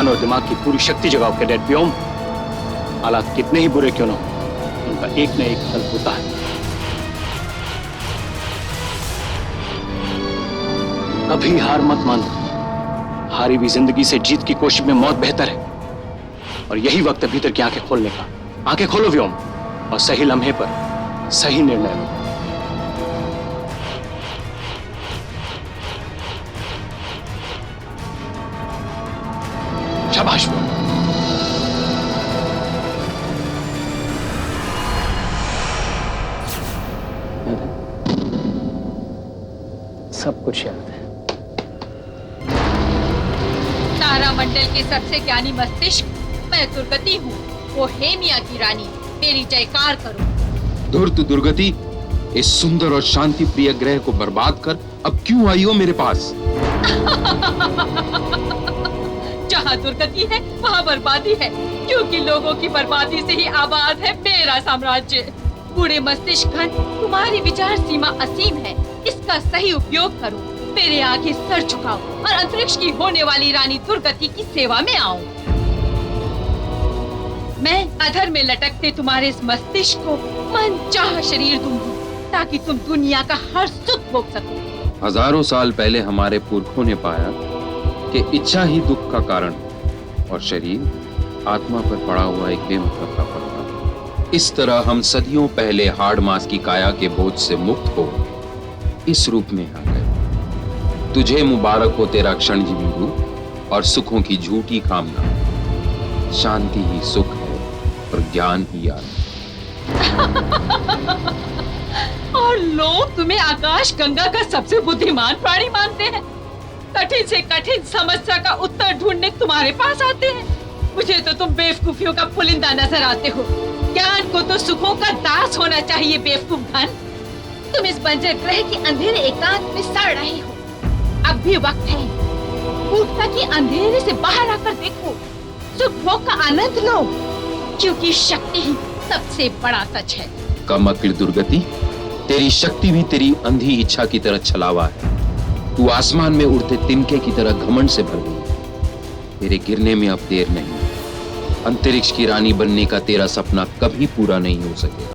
मन और दिमाग की पूरी शक्ति जगाओ कैडेट व्योम। हालात कितने ही बुरे क्यों न हो, उनका एक न एक हल होता है। कभी हार मत मानो। हारी भी जिंदगी से जीत की कोशिश में मौत बेहतर है। और यही वक्त है भीतर की आंखें खोलने का। आंखें खोलो व्योम और सही लम्हे पर सही निर्णय लो। शाबाश व्योम। सब कुछ याद है। तारामंडल के सबसे ज्ञानी मस्तिष्क मैं दुर्गति हूँ, वो हेमिया की रानी। मेरी जयकार करो। धूर्त दुर्गति, इस सुंदर और शांति प्रिय ग्रह को बर्बाद कर अब क्यों आई हो मेरे पास? जहाँ दुर्गति है वहाँ बर्बादी है, क्योंकि लोगों की बर्बादी से ही आबाद है मेरा साम्राज्य। बूढ़े मस्तिष्क घन, तुम्हारी विचार सीमा असीम है, इसका सही उपयोग करो। मेरे आगे सर झुकाओ और अंतरिक्ष की होने वाली रानी दुर्गति की सेवा में आओ। मैं अधर में लटकते तुम्हारे इस मस्तिष्क को मनचाहा शरीर दूंगी, ताकि तुम दुनिया का हर सुख भोग सको। हजारों साल पहले हमारे पुरखों ने पाया कि इच्छा ही दुख का कारण है और शरीर आत्मा पर पड़ा हुआ एक बेमतलब का पत्थर। इस तरह हम सदियों पहले हाड़ मांस की काया के बोझ से मुक्त हो इस रूप में आ गए। तुझे मुबारक हो तेरा क्षणजीवी रूप और सुखों की झूठी कामना। शांति ही सुख है और ज्ञान ही आनंद। और लोग तुम्हें आकाश गंगा का सबसे बुद्धिमान प्राणी मानते हैं। कठिन से कठिन समस्या का उत्तर ढूंढने तुम्हारे पास आते हैं। मुझे तो तुम बेवकूफियों का पुलिंदा नजर आते हो। ज्ञान को तो सुखों का दास होना चाहिए बेवकूफ घन। तुम इस बंजर ग्रह के अंधेरे एकांत में सड़ रहे हो। अब भी वक्त है, ऊर्जा की अंधेरे से बाहर आकर देखो, सुख भोग का आनंद लो, क्योंकि शक्ति ही सबसे बड़ा सच है। कम अक्ल दुर्गति, तेरी शक्ति भी तेरी अंधी इच्छा की तरह छलावा है। तू आसमान में उड़ते तिनके की तरह घमंड से भर गई। तेरे गिरने में अब देर नहीं। अंतरिक्ष की रानी बनने का तेरा सपना कभी पूरा नहीं हो सकेगा।